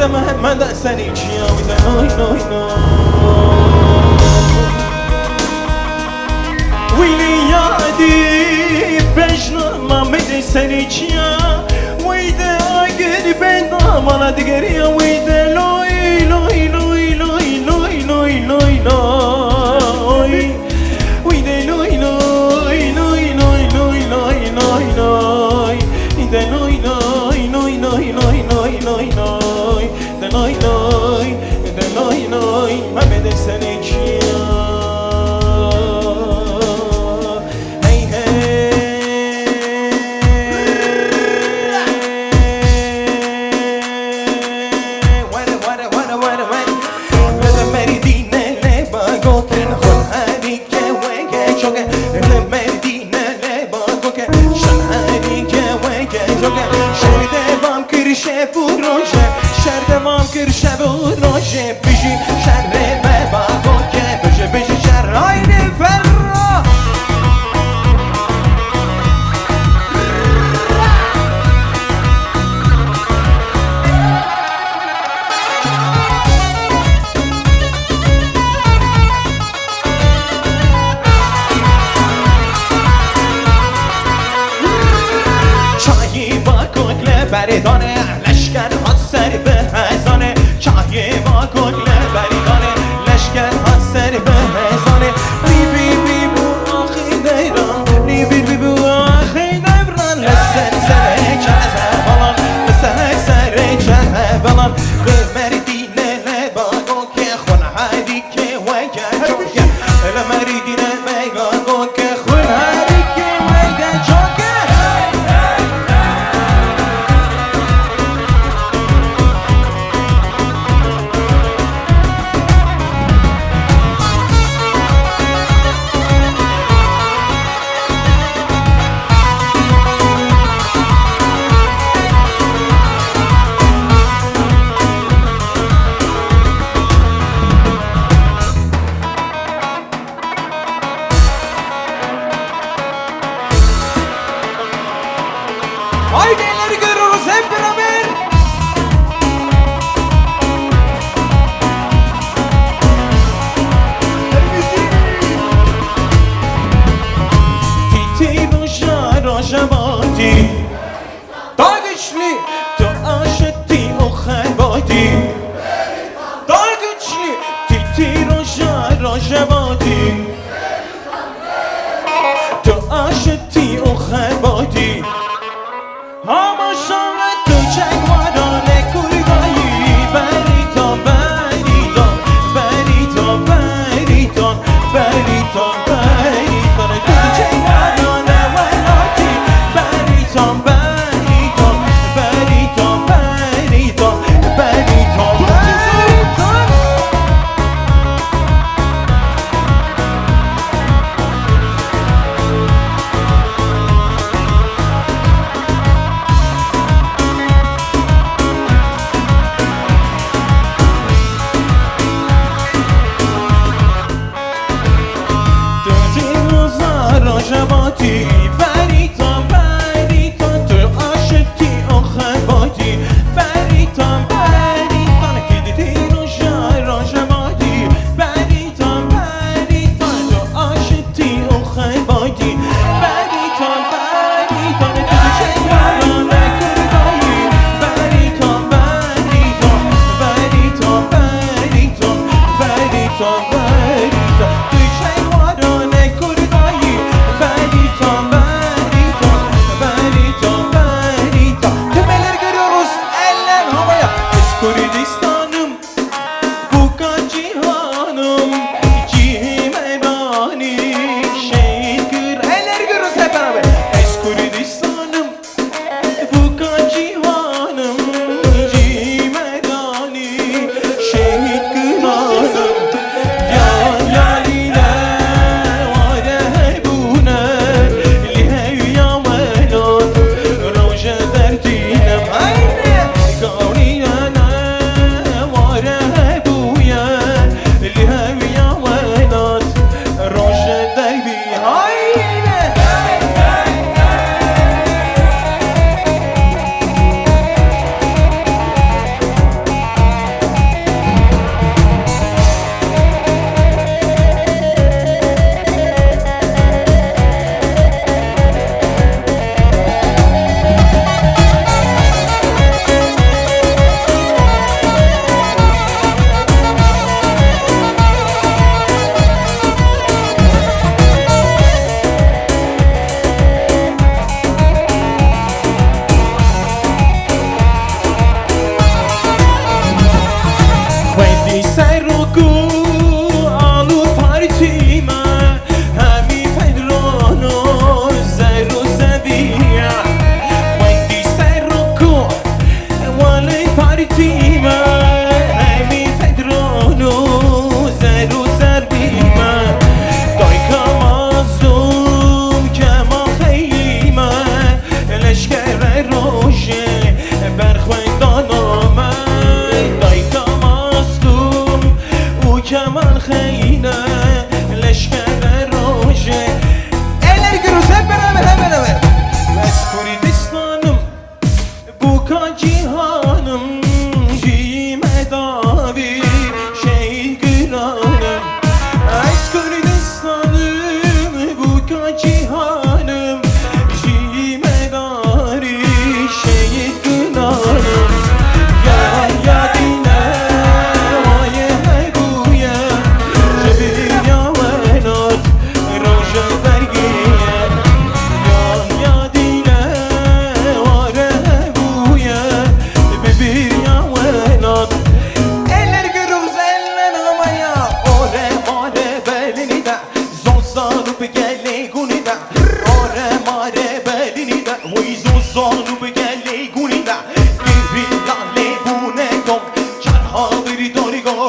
محمد سنی چیا ویده نوی نوی نوی ویلی یادی بجنا محمد سنی چیا ویده آگری بیندا مالا دیگریا ویده لوی لوی لوی لوی لوی لوی لوی لوی ویده لوی لوی لوی لوی لوی لوی لوی لوی ویده لوی لوی لوی لوی لوی لوی لوی لوی ده لوی لوی ده لوی لوی محمد سنی چیا شب و روشه بیشی شر به بابا که بشه بیشی شر آینه فرا چایی با کل بریدانه لشکر ها سر به هزانه چایی با کل بریدانه لشکر ها سر به هزانه بی بی بی بو آخی دیران بی بی بی بو آخی دیران لسر سر چه بلان لسر سر چه بلان به مردینه نباگو که خون هایی که ویگه چوکه مردینه نباگو که خون هایی که ویگه چوکه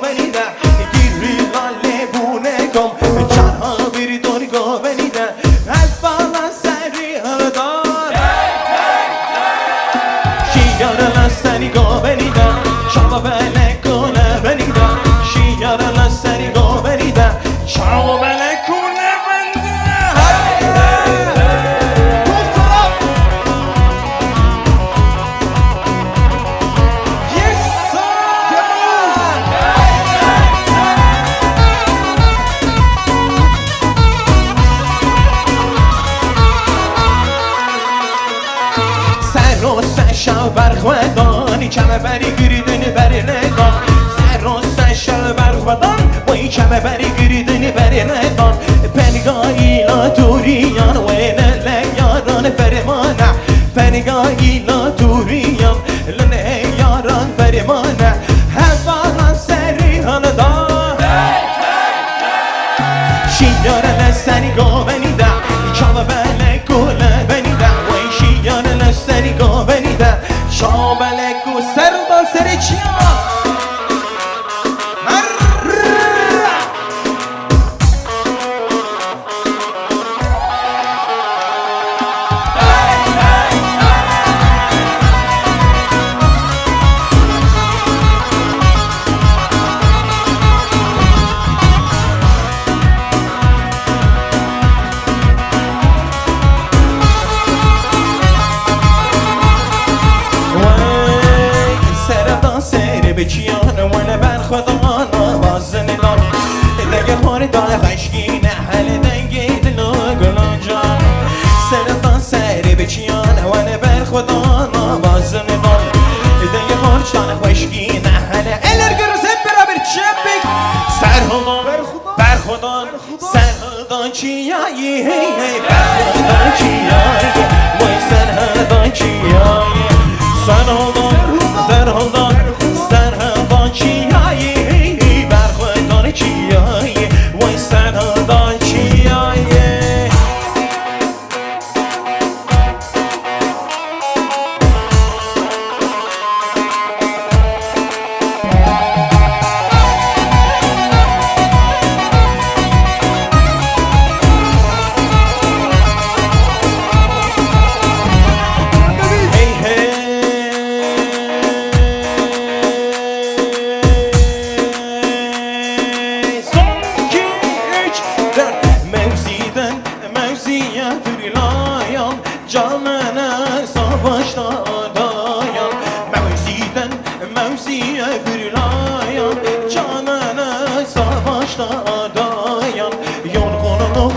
beni de Giri lalle bu ne kom Çarha bir dorgo beni de Hep bana seni hırdar Şiyarla seni go beni de Şama belek kule beni de Şiyarla seni go beni de Şama belek kule beni de شو برخوادان کمه بری گریدنی بری ندان سر و شو برخوادان وی کمه بری گریدنی بری ندان پنگاهی لا دوریان و نه یاران فرمانه پنگاهی لا دوریان لنه یاران فرمانه هفالان سری هندان شیار لسنی گو بنی ده کمه بله گله بنی ده وی شیار لسنی گو بنی ده شابلک و سردان سری چیا بچیان ولی بر خدا نواز ندار دیگه هر دای خشگین حل دنگی دلو گلان جان سرطان سر بچیان ولی بر خدا نواز ندار دیگه هر جان خشگین حل eller görürüz hep beraber çepik Serhudan Berhudan Serhudan çiyayi hey hey Berhudan çiyayi vay Serhudan çiyayi Serhudan Serhudan Serhudan çiyayi Berhudan çiyayi vay Serhudan çiyayi Canına savaşta dayan Mevziye fırlayan Canına savaşta dayan Yorgunluk,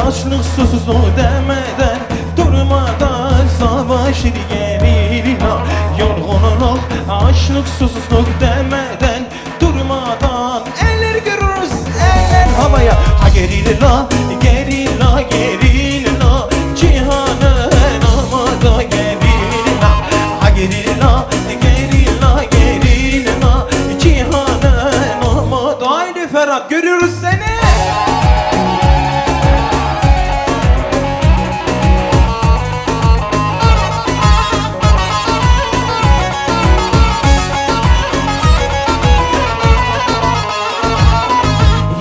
açlık, susuzluk demeden Durmadan savaşır gerilla Yorgunluk, açlık, susuzluk demeden Durmadan eller görürüz, eller havaya Ha gerilla, gerilla, gerilla Cihanı gerilla, gerilla, gerilla Cihanın olmadı Haydi Ferhat görüyoruz seni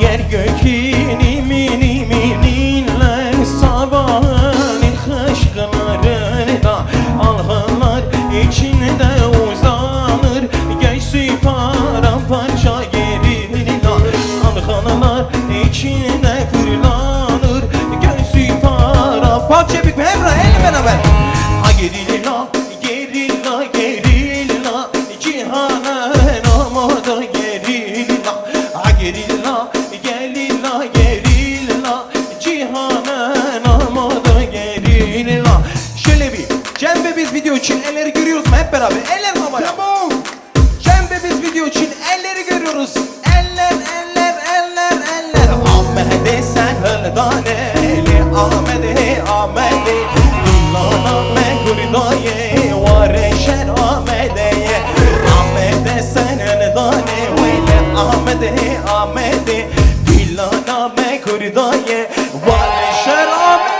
Yer gök inim ininler Sabahın hışkılarında Alhınlar içinde uzanır Göğsü paramparça gerilla Alhınlar içinde fırlanır Göğsü paramparça Çepik mi Emrah el beraber Ha gerilla, gerilla, gerilla Cihanın olmadı gerilla Ha gerilla, gerilla, gerilla Cihanın olmadı gerilla Şöyle bir Cem ve biz video için elleri görüyoruz mu hep beraber? Eller havaya. Tamam. Cem ve biz video için elleri görüyoruz. Eller, eller, eller, eller. Ahmet'e sen hırdaneli. Ahmet'e, Ahmet'e. Dullana mekuridaye. Vareşer Ahmet'e. Ahmet'e sen hırdaneli. Ahmet'e, Ahmet'e. Dullana mekuridaye. Vareşer Ahmet'e.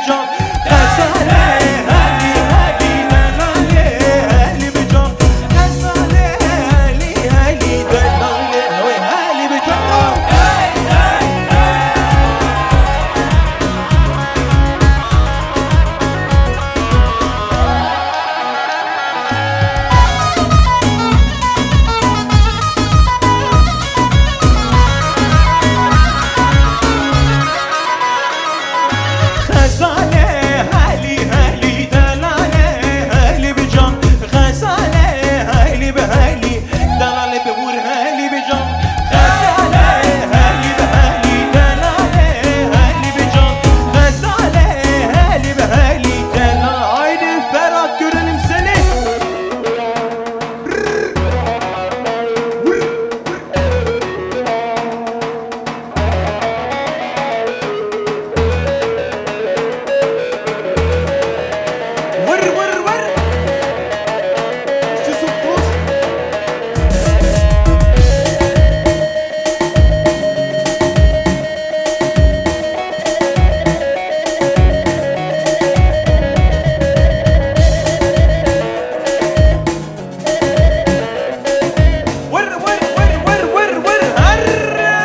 بجان غزاله هلی هلی دلاله هلی بجان غزاله هلی هلی دلاله هلی بجان غزاله هلی هلی دلاله هلی بجان غزاله هلی به هلی دلاله ببور هلی بجان غزاله هلی به هلی دلاله هلی بجان غزاله هلی به هلی دلاله haydi Ferhat görelim seni vır vır vır Yusuf dur vır vır vır vır vır vır harra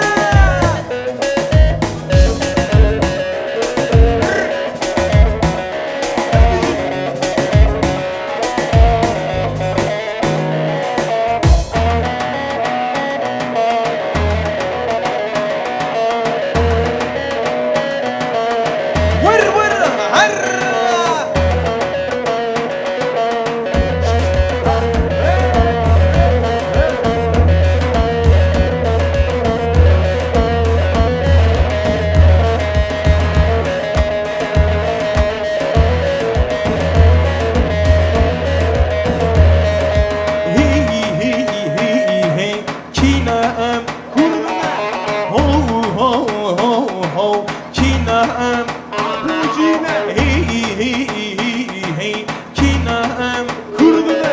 vır vır harra Hey hey hey hey Kinem kurna Ho ho ho ho Kinem Abucine Hey hey hey hey Kinem kurna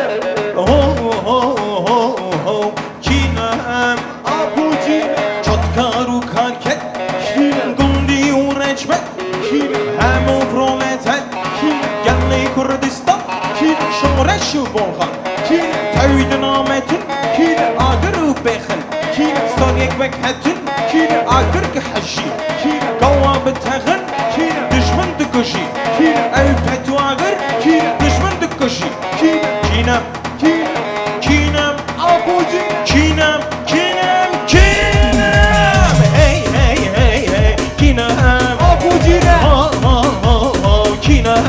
Ho ho ho ho Kinem Abucine Çotkaru karket Kinem Gundi uğraşmet Kinem Hemo proletet Kinem Gelli Kurdistan Kinem Şoreş bolhan Kinem Tevhid nametin Kinem Agır bexin Kinem Soryek vekhetin Kinem Agır ghashi Kinem Gawa betagın Kinem Düşman dıkışı Kinem Ev petu agır Kinem Düşman dıkışı Kinem Kinem Kinem Abuci Kinem Kinem Kinem Hey hey hey hey Kinem Abucine Ha ha ha ha Kinem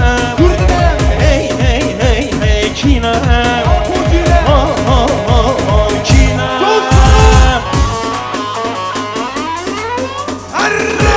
Hey hey hey hey Kinem Abucine Ha ha ha ha Kinem Harra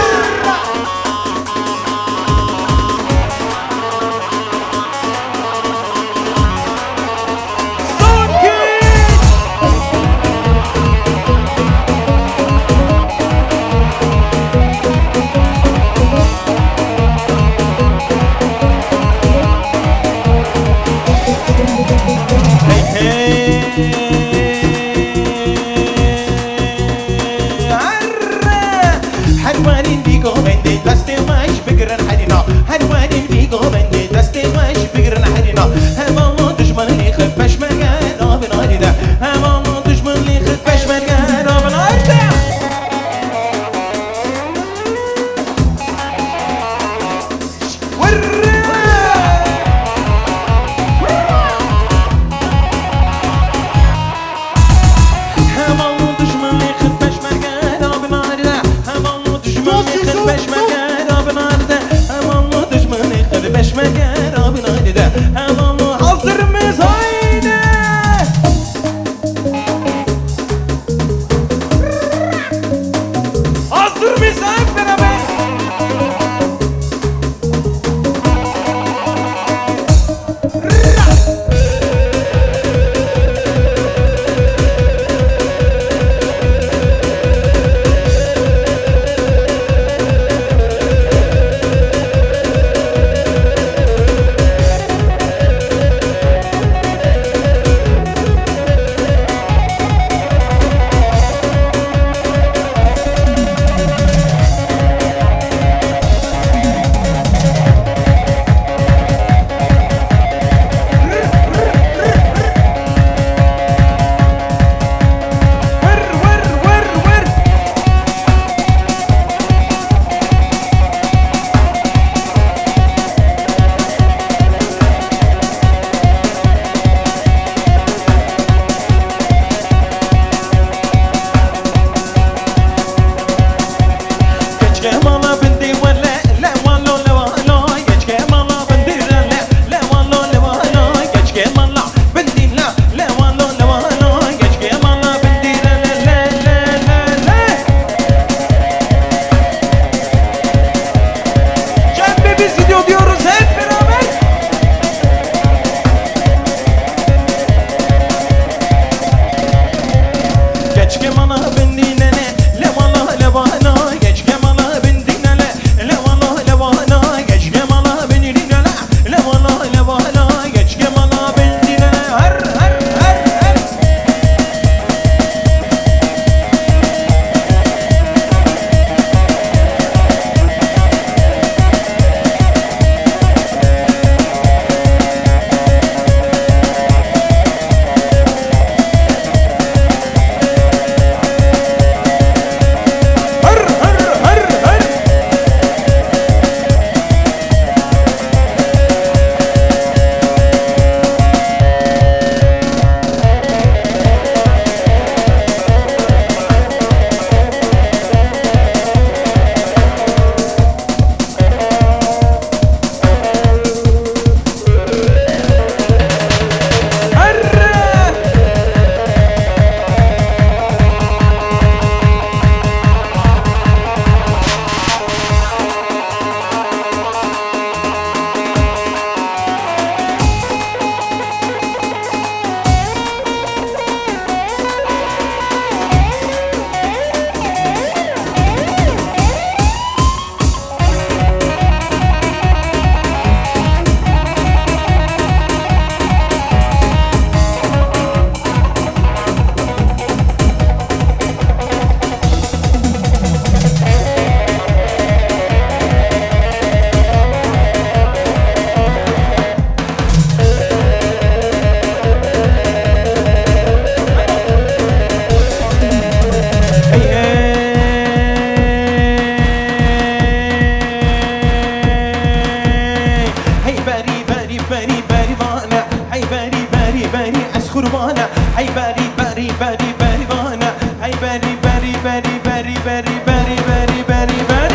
بریوانه هی بری بری بری از قربانه هی بری بری بری بریوانه هی بری بری بری بری بری بری بری بری بری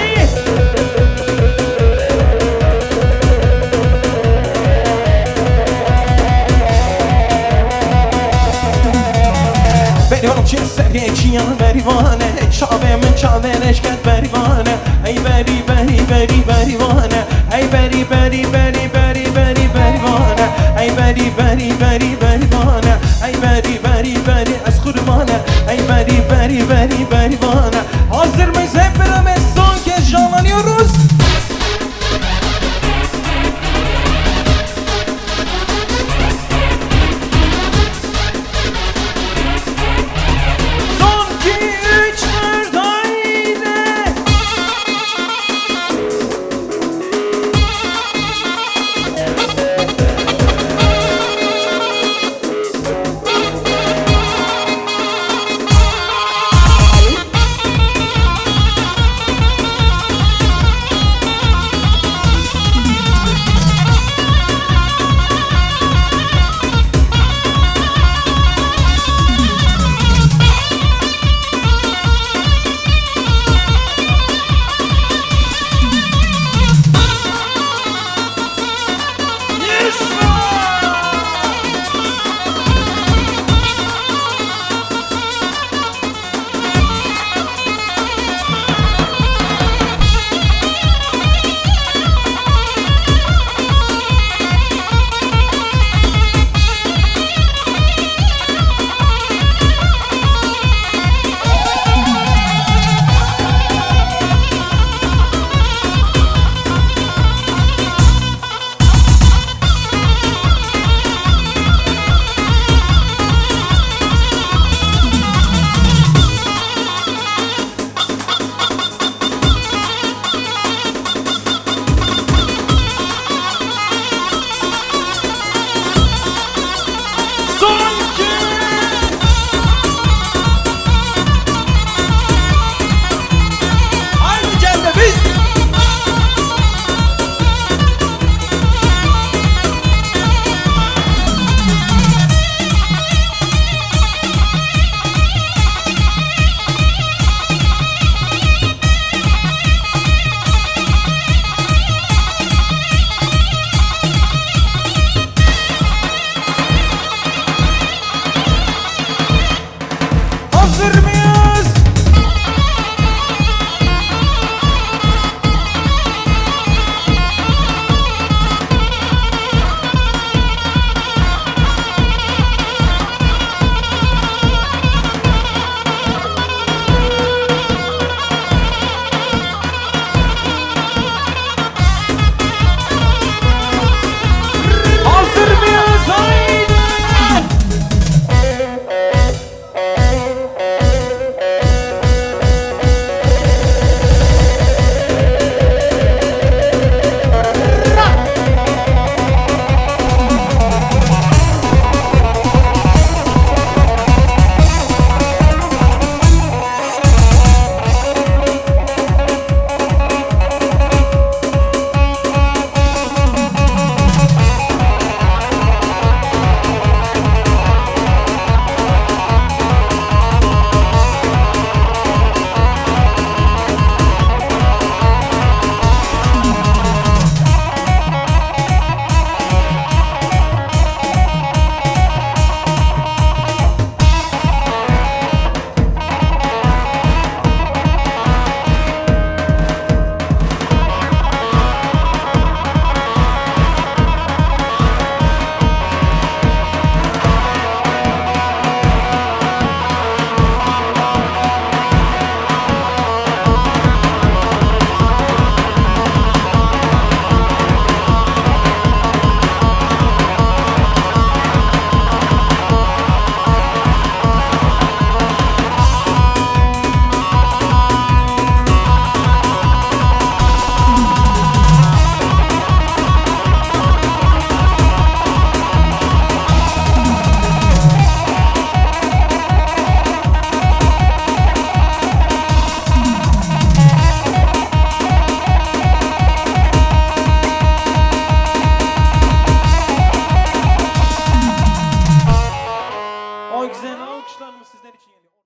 بریوانم چه سریع چیان بریوانه چاوه من چاوهش کرد بریوانه هی بری بری بری بریوانه هی بری بری بری بری بری بریوانه هی بری بری بری